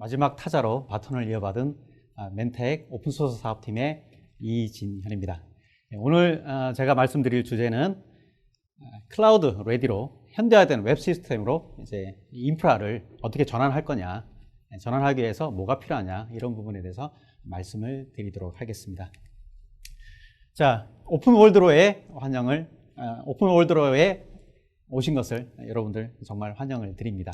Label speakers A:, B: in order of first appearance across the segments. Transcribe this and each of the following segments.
A: 마지막 타자로 바톤을 이어받은 멘텍 오픈소스 사업팀의 이진현입니다. 오늘 제가 말씀드릴 주제는 클라우드 레디로 현대화된 웹 시스템으로 이제 인프라를 어떻게 전환할 거냐, 전환하기 위해서 뭐가 필요하냐, 이런 부분에 대해서 말씀을 드리도록 하겠습니다. 자, 오픈월드로의 오픈월드로에 오신 것을 여러분들 정말 환영을 드립니다.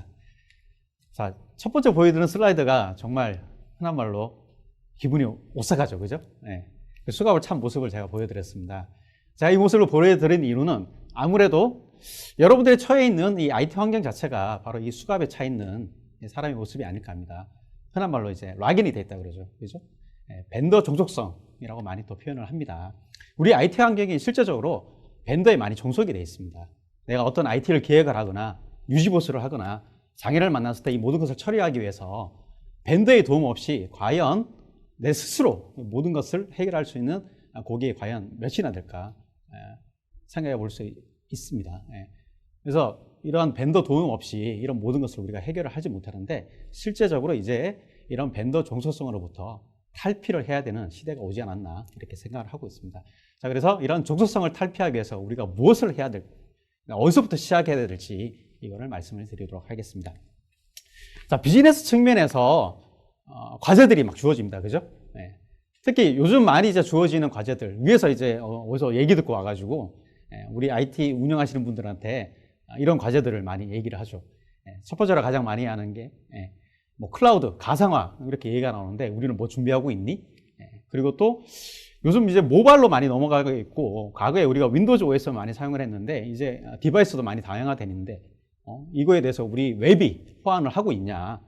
A: 자, 첫 번째 보여드리는 슬라이드가 정말 흔한 말로 기분이 오싹하죠, 그죠? 네. 수갑을 찬 모습을 제가 보여드렸습니다. 제가 이 모습을 보여드린 이유는 아무래도 여러분들이 처해 있는 이 IT 환경 자체가 바로 이 수갑에 차 있는 사람의 모습이 아닐까 합니다. 흔한 말로 이제 락인이 돼 있다 그러죠, 그죠? 네. 벤더 종속성이라고 많이 또 표현을 합니다. 우리 IT 환경이 실제적으로 벤더에 많이 종속이 되어 있습니다. 내가 어떤 IT를 기획을 하거나 유지보수를 하거나 장애를 만났을 때 이 모든 것을 처리하기 위해서 벤더의 도움 없이 과연 내 스스로 모든 것을 해결할 수 있는 고객이 과연 몇이나 될까 생각해 볼 수 있습니다. 그래서 이러한 벤더 도움 없이 이런 모든 것을 우리가 해결을 하지 못하는데, 실제적으로 이제 이런 벤더 종속성으로부터 탈피를 해야 되는 시대가 오지 않았나, 이렇게 생각을 하고 있습니다. 자, 그래서 이런 종속성을 탈피하기 위해서 우리가 무엇을 해야 될지, 어디서부터 시작해야 될지 이거를 말씀을 드리도록 하겠습니다. 자, 비즈니스 측면에서 과제들이 막 주어집니다. 그죠? 네. 특히 요즘 많이 이제 주어지는 과제들, 위에서 이제 어디서 얘기 듣고 와가지고 우리 IT 운영하시는 분들한테 이런 과제들을 많이 얘기를 하죠. 첫 번째로 가장 많이 하는 게 뭐 클라우드, 가상화, 이렇게 얘기가 나오는데 우리는 뭐 준비하고 있니? 그리고 또 요즘 이제 모바일로 많이 넘어가고 있고, 과거에 우리가 윈도우즈 OS를 많이 사용을 했는데 이제 디바이스도 많이 다양화되는데 이거에 대해서 우리 웹이 호환을 하고 있냐,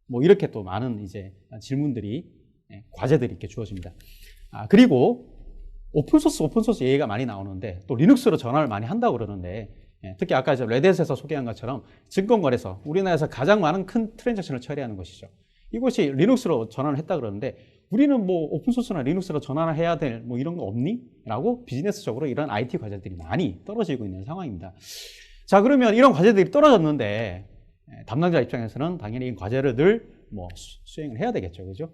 A: 뭐 이렇게 또 많은 이제 질문들이, 과제들이 이렇게 주어집니다. 그리고 오픈소스 얘기가 많이 나오는데 또 리눅스로 전환을 많이 한다고 그러는데, 특히 아까 이제 레딧에서 소개한 것처럼 증권거래소, 우리나라에서 가장 많은 큰 트랜잭션을 처리하는 것이죠. 이것이 리눅스로 전환을 했다 그러는데, 우리는 뭐 오픈소스나 리눅스로 전환을 해야 될 뭐 이런 거 없니? 라고 비즈니스적으로 이런 IT 과제들이 많이 떨어지고 있는 상황입니다. 자, 그러면 이런 과제들이 떨어졌는데 담당자 입장에서는 당연히 이 과제를 늘 뭐 수행을 해야 되겠죠, 그죠?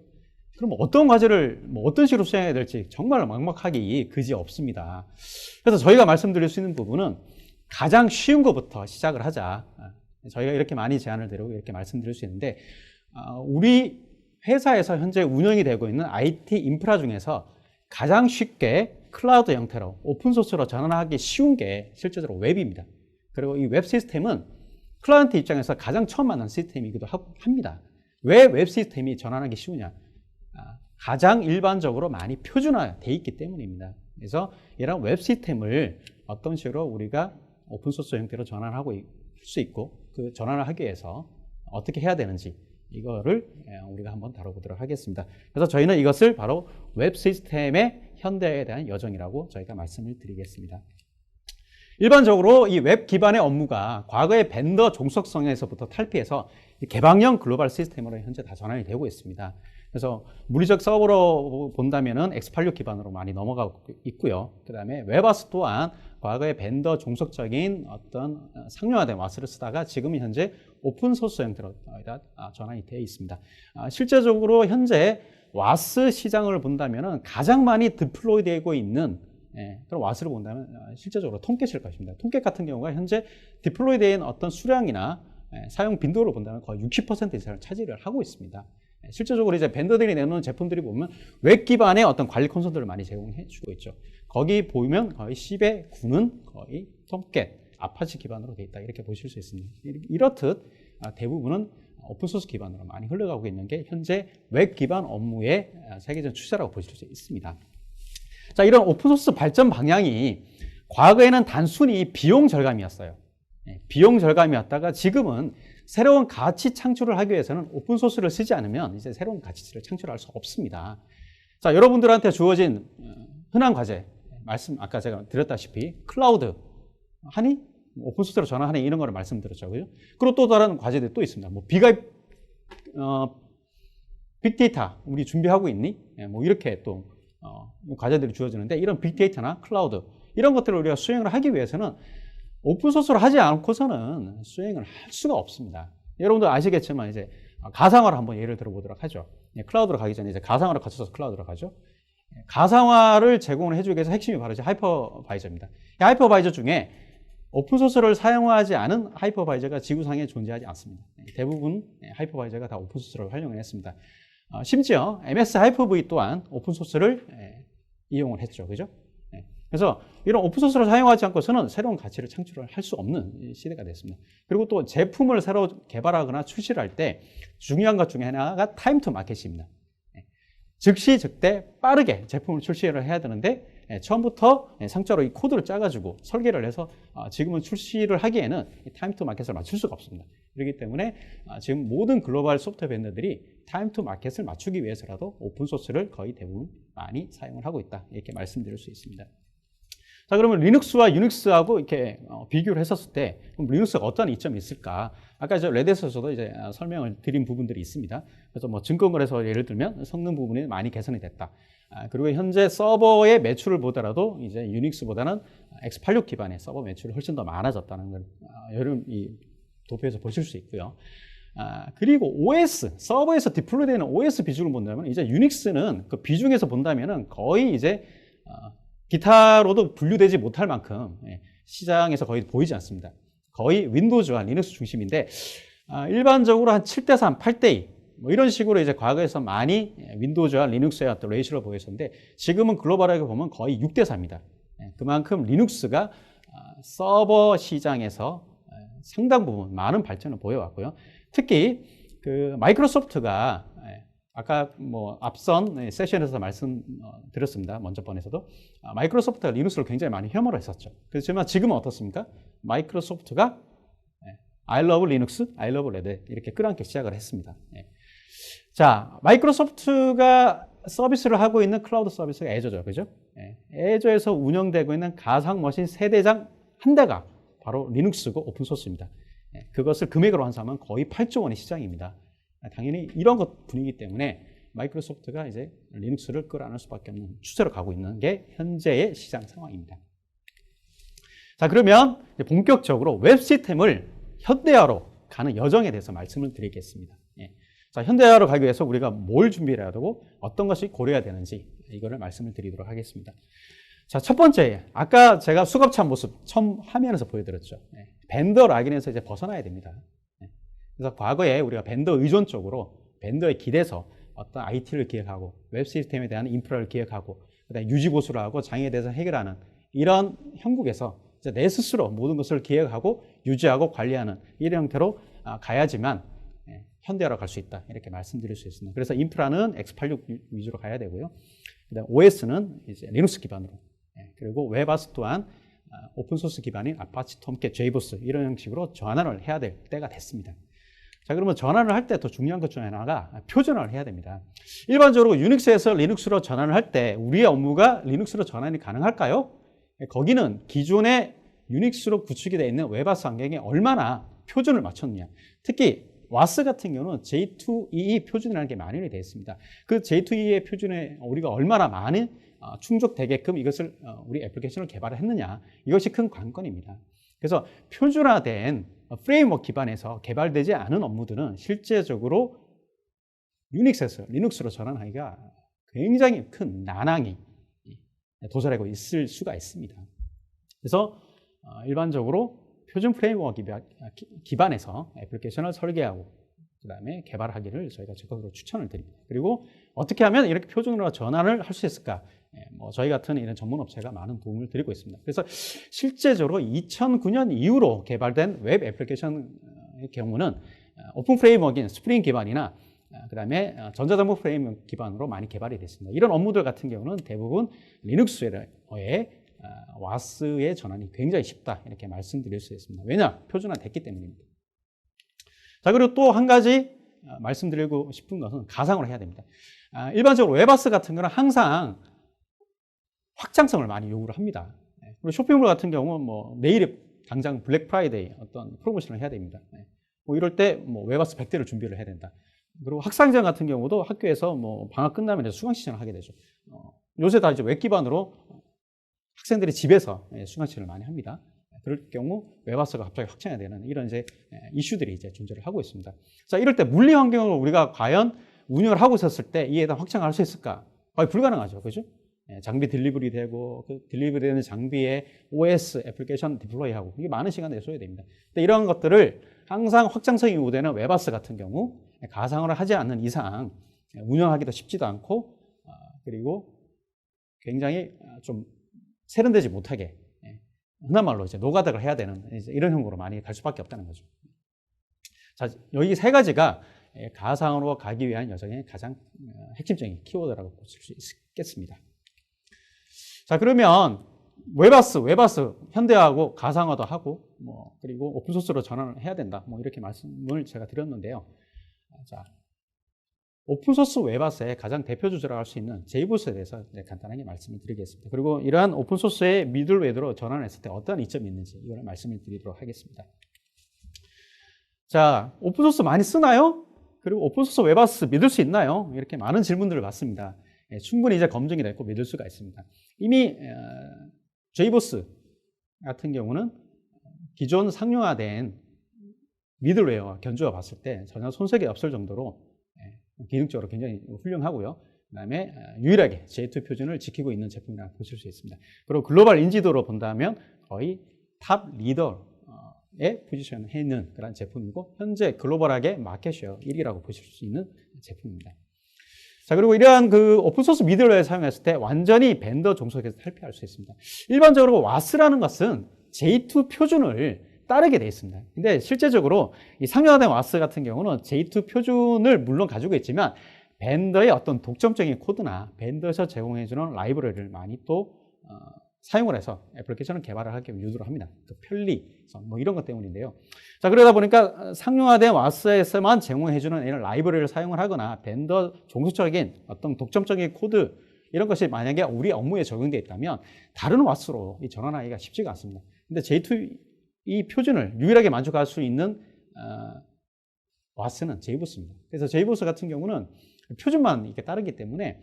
A: 그럼 어떤 과제를 뭐 어떤 식으로 수행해야 될지 정말 막막하기 그지 없습니다. 그래서 저희가 말씀드릴 수 있는 부분은 가장 쉬운 것부터 시작을 하자. 저희가 이렇게 많이 제안을 드리고 이렇게 말씀드릴 수 있는데, 우리 회사에서 현재 운영이 되고 있는 IT 인프라 중에서 가장 쉽게 클라우드 형태로 오픈소스로 전환하기 쉬운 게 실제적으로 웹입니다. 그리고 이 웹 시스템은 클라이언트 입장에서 가장 처음 만난 시스템이기도 합니다. 왜 웹 시스템이 전환하기 쉬우냐? 가장 일반적으로 많이 표준화되어 있기 때문입니다. 그래서 이런 웹 시스템을 어떤 식으로 우리가 오픈소스 형태로 전환하고 수 있고, 그 전환을 하기 위해서 어떻게 해야 되는지 이거를 우리가 한번 다뤄보도록 하겠습니다. 그래서 저희는 이것을 바로 웹 시스템의 현대에 대한 여정이라고 저희가 말씀을 드리겠습니다. 일반적으로 이 웹 기반의 업무가 과거의 벤더 종속성에서부터 탈피해서 개방형 글로벌 시스템으로 현재 다 전환이 되고 있습니다. 그래서 물리적 서버로 본다면은 X86 기반으로 많이 넘어가고 있고요. 그 다음에 웹아스 또한 과거의 벤더 종속적인 어떤 상용화된 와스를 쓰다가 지금은 현재 오픈소스 형태로 전환이 되어 있습니다. 실제적으로 현재 와스 시장을 본다면은 가장 많이 디플로이 되고 있는 그런 와스를 본다면 실제적으로 톰캣일 것입니다. 톰캣 같은 경우가 현재 디플로이 된 어떤 수량이나 사용 빈도를 본다면 거의 60% 이상을 차지를 하고 있습니다. 실제적으로 이제 벤더들이 내놓는 제품들이 보면 웹 기반의 어떤 관리 콘솔들을 많이 제공해 주고 있죠. 거기 보면 거의 10의 9는 거의 톰캣, 아파치 기반으로 되어 있다, 이렇게 보실 수 있습니다. 이렇듯 대부분은 오픈소스 기반으로 많이 흘러가고 있는 게 현재 웹 기반 업무의 세계적 추세라고 보실 수 있습니다. 자, 이런 오픈소스 발전 방향이 과거에는 단순히 비용 절감이었어요. 비용 절감이었다가 지금은 새로운 가치 창출을 하기 위해서는 오픈소스를 쓰지 않으면 이제 새로운 가치를 창출할 수 없습니다. 자, 여러분들한테 주어진 흔한 과제, 아까 제가 드렸다시피 클라우드 하니? 오픈소스로 전환하니? 이런 거를 말씀드렸죠. 그죠? 그리고 또 다른 과제들이 또 있습니다. 뭐 빅데이터 우리 준비하고 있니? 뭐 이렇게 또 과제들이 주어지는데, 이런 빅데이터나 클라우드 이런 것들을 우리가 수행을 하기 위해서는 오픈소스로 하지 않고서는 수행을 할 수가 없습니다. 여러분들 아시겠지만 이제 가상화를 한번 예를 들어보도록 하죠. 클라우드로 가기 전에 이제 가상화를 거쳐서 클라우드로 가죠. 가상화를 제공을 해주기 위해서 핵심이 바로 이제 하이퍼바이저입니다. 이 하이퍼바이저 중에 오픈소스를 사용하지 않은 하이퍼바이저가 지구상에 존재하지 않습니다. 대부분 하이퍼바이저가 다 오픈소스를 활용을 했습니다. 심지어 MS 하이퍼V 또한 오픈소스를 이용을 했죠. 그죠? 그래서 이런 오픈소스를 사용하지 않고서는 새로운 가치를 창출을 할 수 없는 시대가 됐습니다. 그리고 또 제품을 새로 개발하거나 출시를 할 때 중요한 것 중에 하나가 타임 투 마켓입니다. 즉시 즉대 빠르게 제품을 출시를 해야 되는데 처음부터 상자로 이 코드를 짜가지고 설계를 해서 지금은 출시를 하기에는 타임 투 마켓을 맞출 수가 없습니다. 그렇기 때문에 지금 모든 글로벌 소프트웨어 벤더들이 타임 투 마켓을 맞추기 위해서라도 오픈소스를 거의 대부분 많이 사용을 하고 있다. 이렇게 말씀드릴 수 있습니다. 자, 그러면 리눅스와 유닉스하고 이렇게 비교를 했었을 때 그럼 리눅스가 어떤 이점이 있을까? 아까 저 레드에서도 이제 설명을 드린 부분들이 있습니다. 그래서 뭐 증권거래소 예를 들면 성능 부분이 많이 개선이 됐다. 그리고 현재 서버의 매출을 보더라도 이제 유닉스보다는 x86 기반의 서버 매출이 훨씬 더 많아졌다는 걸 여러분 이 도표에서 보실 수 있고요. 그리고 OS, 서버에서 디플로이되는 OS 비중을 본다면 이제 유닉스는 그 비중에서 본다면은 거의 이제 기타로도 분류되지 못할 만큼 시장에서 거의 보이지 않습니다. 거의 윈도우즈와 리눅스 중심인데 일반적으로 한 7대3, 8대2 뭐 이런 식으로 이제 과거에서 많이 윈도우즈와 리눅스의 어떤 레이시를 보였었는데 지금은 글로벌하게 보면 거의 6대4입니다. 그만큼 리눅스가 서버 시장에서 상당 부분 많은 발전을 보여왔고요. 특히 그 마이크로소프트가 아까 뭐 앞선 세션에서 말씀드렸습니다. 먼저 번에서도 마이크로소프트가 리눅스를 굉장히 많이 혐오를 했었죠. 그렇지만 지금은 어떻습니까? 마이크로소프트가 I love Linux, I love Red 이렇게 끌어안기 시작을 했습니다. 자, 마이크로소프트가 서비스를 하고 있는 클라우드 서비스가 애저죠. 그죠? 애저에서 운영되고 있는 가상 머신 세대장 한 대가 바로 리눅스고 오픈소스입니다. 그것을 금액으로 환산하면 거의 8조 원의 시장입니다. 당연히 이런 것 분위기 때문에 마이크로소프트가 이제 리눅스를 끌어안을 수밖에 없는 추세로 가고 있는 게 현재의 시장 상황입니다. 자, 그러면 본격적으로 웹 시스템을 현대화로 가는 여정에 대해서 말씀을 드리겠습니다. 자, 현대화로 가기 위해서 우리가 뭘 준비해야 되고 어떤 것이 고려해야 되는지 이거를 말씀을 드리도록 하겠습니다. 자, 첫 번째, 아까 제가 수갑찬 모습 처음 화면에서 보여드렸죠. 벤더 락인에서 이제 벗어나야 됩니다. 그래서 과거에 우리가 벤더 의존 쪽으로 벤더에 기대서 어떤 IT를 기획하고 웹 시스템에 대한 인프라를 기획하고 그다음에 유지 보수를 하고 장애에 대해서 해결하는 이런 형국에서 이제 내 스스로 모든 것을 기획하고 유지하고 관리하는 이런 형태로 가야지만 현대화로 갈 수 있다 이렇게 말씀드릴 수 있습니다. 그래서 인프라는 x86 위주로 가야 되고요. 그다음 OS는 이제 리눅스 기반으로 그리고 웹아스 또한 오픈소스 기반인 아파치, 톰캣, 제이보스 이런 형식으로 전환을 해야 될 때가 됐습니다. 자, 그러면 전환을 할 때 더 중요한 것 중 하나가 표준화를 해야 됩니다. 일반적으로 유닉스에서 리눅스로 전환을 할 때 우리의 업무가 리눅스로 전환이 가능할까요? 거기는 기존의 유닉스로 구축이 되어 있는 웹아스 환경에 얼마나 표준을 맞췄느냐. 특히 와스 같은 경우는 J2EE 표준이라는 게 만연이 되어 있습니다. 그 J2EE 표준에 우리가 얼마나 많이 충족되게끔 이것을 우리 애플리케이션을 개발했느냐. 이것이 큰 관건입니다. 그래서 표준화된 프레임워크 기반에서 개발되지 않은 업무들은 실제적으로 유닉스에서 리눅스로 전환하기가 굉장히 큰 난항이 도사리고 있을 수가 있습니다. 그래서 일반적으로 표준 프레임워크 기반에서 애플리케이션을 설계하고 그 다음에 개발하기를 저희가 적극적으로 추천을 드립니다. 그리고 어떻게 하면 이렇게 표준으로 전환을 할 수 있을까? 뭐 저희 같은 이런 전문 업체가 많은 도움을 드리고 있습니다. 그래서 실제적으로 2009년 이후로 개발된 웹 애플리케이션의 경우는 오픈 프레임워크인 스프링 기반이나 그 다음에 전자정보 프레임워크 기반으로 많이 개발이 됐습니다. 이런 업무들 같은 경우는 대부분 리눅스의 와스의 전환이 굉장히 쉽다 이렇게 말씀드릴 수 있습니다. 왜냐? 표준화됐기 때문입니다. 자, 그리고 또 한 가지 말씀드리고 싶은 것은 가상으로 해야 됩니다. 일반적으로 웹아스 같은 경우는 항상 확장성을 많이 요구를 합니다. 그리고 쇼핑몰 같은 경우는 뭐 내일 당장 블랙 프라이데이 어떤 프로모션을 해야 됩니다. 뭐 이럴 때 뭐 웹아스 100대를 준비를 해야 된다. 그리고 학상장 같은 경우도 학교에서 뭐 방학 끝나면 이제 수강 시즌을 하게 되죠. 요새 다 이제 웹 기반으로 학생들이 집에서 수강 시즌을 많이 합니다. 그럴 경우 웹아스가 갑자기 확장이 되는 이런 이제 이슈들이 이제 존재를 하고 있습니다. 자, 이럴 때 물리 환경을 우리가 과연 운영을 하고 있었을 때 이에 대한 확장을 할 수 있을까? 거의 불가능하죠. 그죠? 장비 딜리버리 되고 그 딜리버리 되는 장비에 OS 애플리케이션 디플로이하고 이게 많은 시간을 내줘야 됩니다. 근데 이런 것들을 항상 확장성이 요구되는 웹아스 같은 경우 가상화를 하지 않는 이상 운영하기도 쉽지도 않고 그리고 굉장히 좀 세련되지 못하게 흔한 말로 이제 노가다를 해야 되는 이제 이런 형국으로 많이 갈 수밖에 없다는 거죠. 자, 여기 세 가지가 가상으로 가기 위한 여정의 가장 핵심적인 키워드라고 볼 수 있겠습니다. 자, 그러면 웹아스 현대화하고 가상화도 하고 그리고 오픈소스로 전환을 해야 된다. 이렇게 말씀을 제가 드렸는데요. 자, 오픈소스 웹아스의 가장 대표 주제라고 할 수 있는 JBoss에 대해서 간단하게 말씀을 드리겠습니다. 그리고 이러한 오픈소스의 미들웨어로 전환했을 때 어떤 이점이 있는지 이걸 말씀을 드리도록 하겠습니다. 자, 오픈소스 많이 쓰나요? 그리고 오픈소스 웹아스 믿을 수 있나요? 이렇게 많은 질문들을 받습니다. 충분히 이제 검증이 됐고 믿을 수가 있습니다. 이미 JBoss 같은 경우는 기존 상용화된 미들웨어와 견주어 봤을 때 전혀 손색이 없을 정도로 기능적으로 굉장히 훌륭하고요. 그 다음에 유일하게 J2 표준을 지키고 있는 제품이라고 보실 수 있습니다. 그리고 글로벌 인지도로 본다면 거의 탑 리더에 포지션해 있는 그런 제품이고 현재 글로벌하게 마켓쉐어 1위라고 보실 수 있는 제품입니다. 자, 그리고 이러한 그 오픈소스 미들웨어를 사용했을 때 완전히 벤더 종속에서 탈피할 수 있습니다. 일반적으로 와스라는 것은 J2 표준을 따르게 되어 있습니다. 근데 실제적으로 이 상용화된 와스 같은 경우는 J2 표준을 물론 가지고 있지만 벤더의 어떤 독점적인 코드나 벤더에서 제공해주는 라이브러리를 많이 또 사용을 해서 애플리케이션을 개발을 하기 위해 유도를 합니다. 그 편리성 이런 것 때문인데요. 자, 그러다 보니까 상용화된 와스에서만 제공해주는 이런 라이브러리를 사용을 하거나 벤더 종속적인 어떤 독점적인 코드 이런 것이 만약에 우리 업무에 적용되어 있다면 다른 와스로 이 전환하기가 쉽지가 않습니다. 근데 J2 이 표준을 유일하게 만족할 수 있는 와스는 JBoss입니다. 그래서 JBoss 같은 경우는 표준만 이렇게 따르기 때문에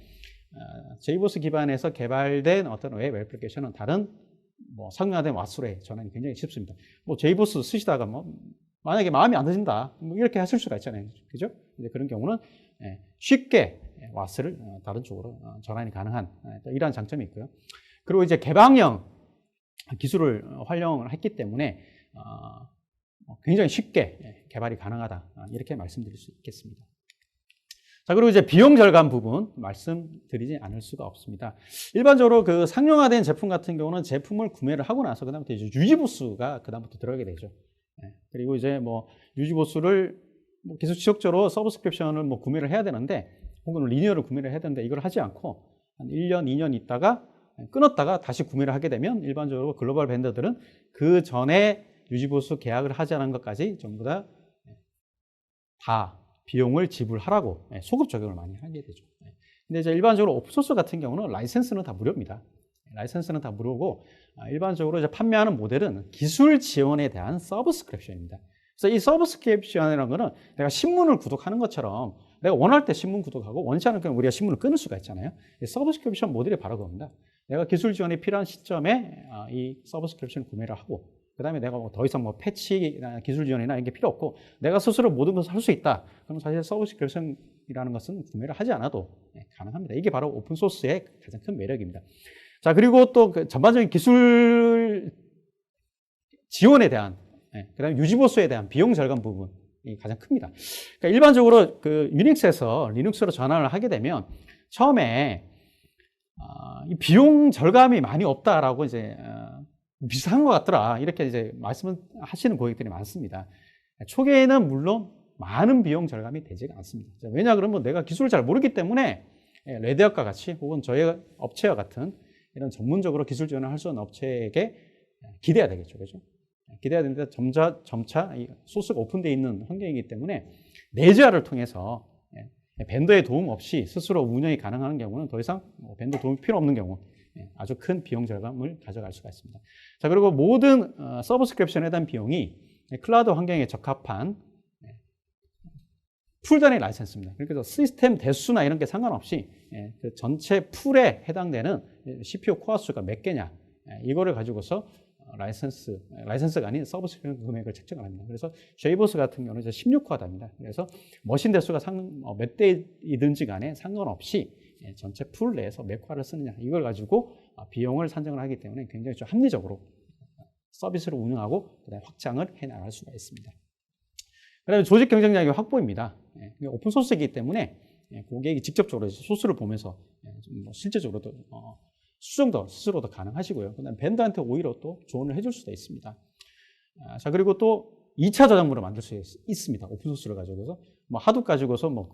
A: JBoss 기반에서 개발된 어떤 웹 애플리케이션은 다른 상용화된 와스로의 전환이 굉장히 쉽습니다. JBoss 쓰시다가 만약에 마음이 안 드신다 이렇게 하실 수가 있잖아요. 그죠? 이제 그런 경우는 쉽게 와스를 다른 쪽으로 전환이 가능한 이러한 장점이 있고요. 그리고 이제 개방형 기술을 활용을 했기 때문에 굉장히 쉽게 개발이 가능하다 이렇게 말씀드릴 수 있겠습니다. 자, 그리고 이제 비용 절감 부분 말씀드리지 않을 수가 없습니다. 일반적으로 그 상용화된 제품 같은 경우는 제품을 구매를 하고 나서 그다음부터 이제 유지보수가 그다음부터 들어가게 되죠. 그리고 이제 유지보수를 계속 지속적으로 서브스크립션을 구매를 해야 되는데 혹은 리니어를 구매를 해야 되는데 이걸 하지 않고 한 1년, 2년 있다가 끊었다가 다시 구매를 하게 되면 일반적으로 글로벌 벤더들은 그 전에 유지보수 계약을 하지 않은 것까지 전부 다 비용을 지불하라고 소급 적용을 많이 하게 되죠. 근데 이제 일반적으로 오픈소스 같은 경우는 라이센스는 다 무료입니다. 라이센스는 다 무료고 일반적으로 이제 판매하는 모델은 기술 지원에 대한 서브스크립션입니다. 그래서 이 서브스크립션이라는 거는 내가 신문을 구독하는 것처럼 내가 원할 때 신문 구독하고 원치 않을 경우 우리가 신문을 끊을 수가 있잖아요. 서브스크립션 모델이 바로 그겁니다. 내가 기술 지원이 필요한 시점에 이 서브스크립션을 구매를 하고 그 다음에 내가 더 이상 패치나 기술 지원이나 이런 게 필요 없고 내가 스스로 모든 것을 할 수 있다. 그럼 사실 서브스크립션이라는 것은 구매를 하지 않아도 가능합니다. 이게 바로 오픈소스의 가장 큰 매력입니다. 자, 그리고 또 그 전반적인 기술 지원에 대한 그 다음에 유지보수에 대한 비용 절감 부분이 가장 큽니다. 그러니까 일반적으로 그 유닉스에서 리눅스로 전환을 하게 되면 처음에 이 비용 절감이 많이 없다라고 이제 비슷한 것 같더라 이렇게 이제 말씀을 하시는 고객들이 많습니다. 초기에는 물론 많은 비용 절감이 되지가 않습니다. 왜냐 그러면 내가 기술을 잘 모르기 때문에 레드업과 같이 혹은 저희 업체와 같은 이런 전문적으로 기술 지원을 할 수 있는 업체에게 기대야 되겠죠, 그죠? 기대야 되는데 점차 이 소스가 오픈되어 있는 환경이기 때문에 내재화를 통해서 벤더의 도움 없이 스스로 운영이 가능한 경우는 더 이상 벤더 도움이 필요 없는 경우 아주 큰 비용 절감을 가져갈 수가 있습니다. 자, 그리고 모든 서브스크립션에 대한 비용이 클라우드 환경에 적합한 풀 단위 라이센스입니다. 그래서 시스템 대수나 이런 게 상관없이 그 전체 풀에 해당되는 CPU 코어 수가 몇 개냐 이거를 가지고서 라이선스가 아닌 서비스 금액을 책정을 합니다. 그래서 JBoss 같은 경우는 이제 16화답니다. 그래서 머신 대수가 몇 대이든지 간에 상관없이 전체 풀 내에서 몇 화를 쓰느냐 이걸 가지고 비용을 산정을 하기 때문에 굉장히 좀 합리적으로 서비스를 운영하고 그다음에 확장을 해나갈 수가 있습니다. 그다음에 조직 경쟁력의 확보입니다. 오픈 소스이기 때문에 고객이 직접적으로 소스를 보면서 실제적으로도 수정도 스스로도 가능하시고요. 그다음에 벤더한테 오히려 또 조언을 해줄 수도 있습니다. 자, 그리고 또 2차 저작물을 만들 수 있습니다. 오픈소스를 가지고서 하둡 가지고서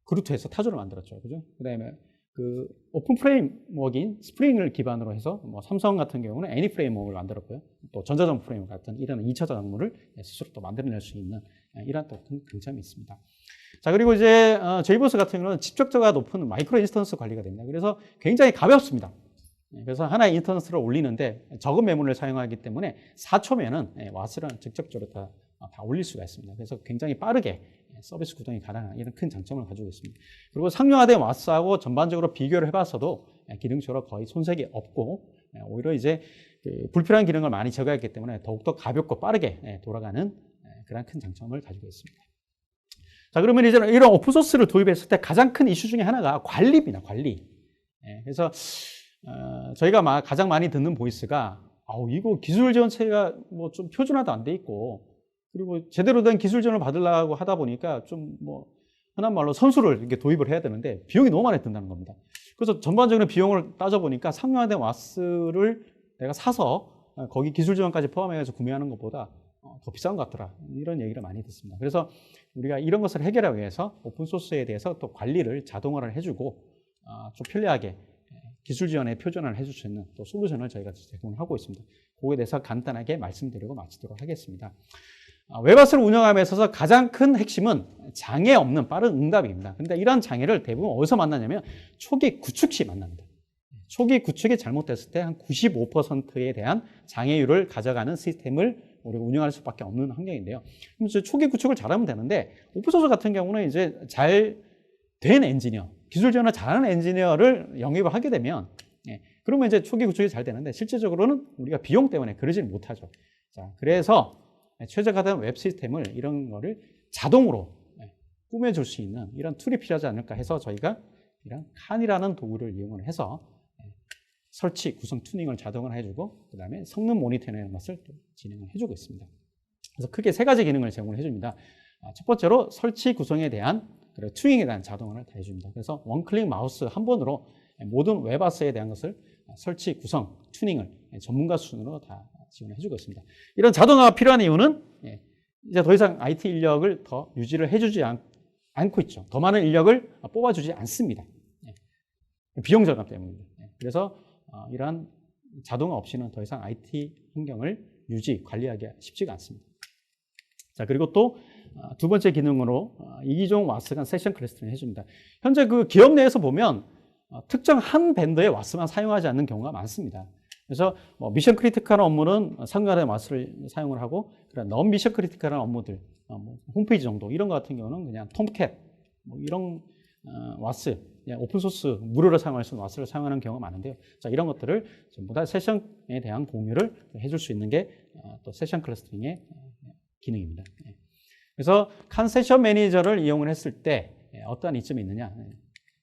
A: 그루트에서 타조를 만들었죠. 그죠? 그다음에 그 오픈 프레임워크인 스프링을 기반으로 해서 삼성 같은 경우는 애니 프레임워크를 만들었고요. 또 전자전 프레임워크 같은 이런 2차 저작물을 스스로 또 만들어낼 수 있는 이런 또 강점이 있습니다. 자, 그리고 이제 JBoss 같은 경우는 집적도가 높은 마이크로 인스턴스 관리가 됩니다. 그래서 굉장히 가볍습니다. 그래서 하나의 인스턴스를 올리는데 적은 메모리를 사용하기 때문에 4초면은 와스랑 직접적으로 다 올릴 수가 있습니다. 그래서 굉장히 빠르게 서비스 구동이 가능한 이런 큰 장점을 가지고 있습니다. 그리고 상용화된 와스하고 전반적으로 비교를 해봤어도 기능적으로 거의 손색이 없고 오히려 이제 불필요한 기능을 많이 제거했기 때문에 더욱더 가볍고 빠르게 돌아가는 그런 큰 장점을 가지고 있습니다. 자, 그러면 이제 이런 오픈소스를 도입했을 때 가장 큰 이슈 중에 하나가 관리입니다. 관리. 그래서 저희가 가장 많이 듣는 보이스가 이거 기술 지원 체계가 좀 표준화도 안 돼 있고 그리고 제대로 된 기술 지원을 받으려고 하다 보니까 좀 흔한 말로 선수를 이렇게 도입을 해야 되는데 비용이 너무 많이 든다는 겁니다. 그래서 전반적인 비용을 따져보니까 상용화된 와스를 내가 사서 거기 기술 지원까지 포함해서 구매하는 것보다 더 비싼 것 같더라. 이런 얘기를 많이 듣습니다. 그래서 우리가 이런 것을 해결하기 위해서 오픈소스에 대해서 또 관리를 자동화를 해주고 좀 편리하게 기술 지원에 표준화를 해줄 수 있는 또 솔루션을 저희가 제공하고 있습니다. 그거에 대해서 간단하게 말씀드리고 마치도록 하겠습니다. 웹아스를 운영함에 있어서 가장 큰 핵심은 장애 없는 빠른 응답입니다. 근데 이런 장애를 대부분 어디서 만나냐면 초기 구축 시 만납니다. 초기 구축이 잘못됐을 때 한 95%에 대한 장애율을 가져가는 시스템을 우리가 운영할 수밖에 없는 환경인데요. 그럼 초기 구축을 잘하면 되는데 오픈소스 같은 경우는 이제 잘 된 엔지니어, 기술 지원을 잘하는 엔지니어를 영입을 하게 되면 그러면 이제 초기 구축이 잘 되는데 실제적으로는 우리가 비용 때문에 그러질 못하죠. 자, 그래서 최적화된 웹 시스템을 이런 거를 자동으로 꾸며줄 수 있는 이런 툴이 필요하지 않을까 해서 저희가 이런 칸이라는 도구를 이용을 해서 설치, 구성, 튜닝을 자동으로 해주고 그 다음에 성능 모니터링하는 것을 또 진행을 해주고 있습니다. 그래서 크게 3가지 기능을 제공을 해줍니다. 첫 번째로 설치, 구성에 대한 그리고 튜닝에 대한 자동화를 다 해줍니다. 그래서 원클릭 마우스 한 번으로 모든 웹아스에 대한 것을 설치, 구성, 튜닝을 전문가 수준으로 다 지원을 해주고 있습니다. 이런 자동화가 필요한 이유는 이제 더 이상 IT 인력을 더 유지를 해주지 않고 있죠. 더 많은 인력을 뽑아주지 않습니다. 비용 절감 때문입니다. 그래서 이러한 자동화 없이는 더 이상 IT 환경을 유지, 관리하기 쉽지가 않습니다. 자, 그리고 또 두 번째 기능으로 이기종 와스간 세션 클러스터링을 해줍니다. 현재 그 기업 내에서 보면 특정 한 벤더의 와스만 사용하지 않는 경우가 많습니다. 그래서 미션 크리티컬한 업무는 상용화된 와스를 사용을 하고 넌 미션 크리티컬한 업무들, 홈페이지 정도 이런 것 같은 경우는 그냥 톰캣 이런 와스, 오픈소스 무료로 사용할 수 있는 와스를 사용하는 경우가 많은데요. 자, 이런 것들을 전부 다 세션에 대한 공유를 해줄 수 있는 게 또 세션 클러스터링의 기능입니다. 그래서 칸 세션 매니저를 이용을 했을 때 어떠한 이점이 있느냐?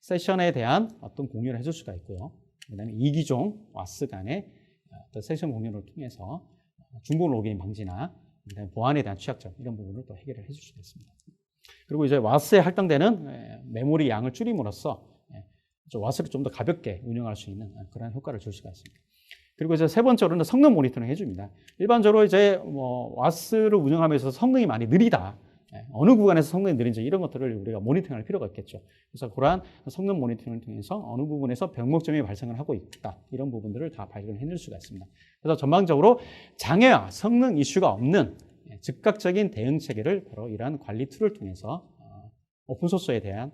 A: 세션에 대한 어떤 공유를 해줄 수가 있고요. 그다음에 이기종 와스 간의 어떤 세션 공유를 통해서 중복 로그인 방지나 그다음에 보안에 대한 취약점 이런 부분을 또 해결을 해줄 수가 있습니다. 그리고 이제 와스에 할당되는 메모리 양을 줄임으로써 와스를 좀 더 가볍게 운영할 수 있는 그런 효과를 줄 수가 있습니다. 그리고 이제 세 번째로는 성능 모니터링 해줍니다. 일반적으로 이제 와스를 운영하면서 성능이 많이 느리다. 어느 구간에서 성능이 느린지 이런 것들을 우리가 모니터링할 필요가 있겠죠. 그래서 그러한 성능 모니터링을 통해서 어느 부분에서 병목점이 발생을 하고 있다. 이런 부분들을 다 발견해낼 수가 있습니다. 그래서 전반적으로 장애와 성능 이슈가 없는 즉각적인 대응 체계를 바로 이러한 관리 툴을 통해서 오픈소스에 대한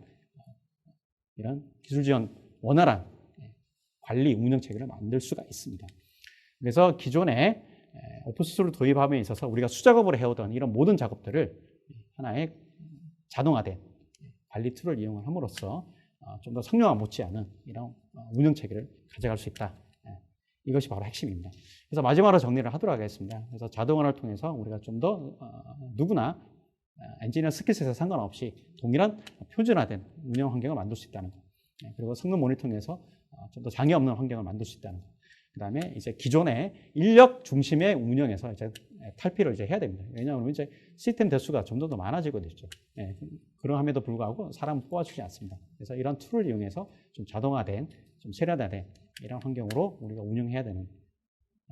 A: 이런 기술 지원 원활한 관리 운영 체계를 만들 수가 있습니다. 그래서 기존에 오픈소스를 도입함에 있어서 우리가 수작업으로 해오던 이런 모든 작업들을 하나의 자동화된 관리 툴을 이용을 함으로써 좀 더 상용화 못지않은 이런 운영 체계를 가져갈 수 있다. 이것이 바로 핵심입니다. 그래서 마지막으로 정리를 하도록 하겠습니다. 그래서 자동화를 통해서 우리가 좀 더 누구나 엔지니어 스킬셋에 상관없이 동일한 표준화된 운영 환경을 만들 수 있다는 것. 그리고 성능 모니터링에서 좀 더 장애 없는 환경을 만들 수 있다는 것. 그 다음에 이제 기존의 인력 중심의 운영에서 이제 탈피를 이제 해야 됩니다. 왜냐하면 이제 시스템 대수가 점점 더 많아지고 있죠. 그러함에도 불구하고 사람 뽑아주지 않습니다. 그래서 이런 툴을 이용해서 좀 자동화된, 좀 세련화된 이런 환경으로 우리가 운영해야 되는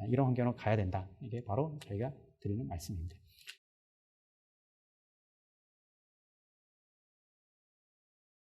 A: 이런 환경으로 가야 된다. 이게 바로 저희가 드리는 말씀입니다.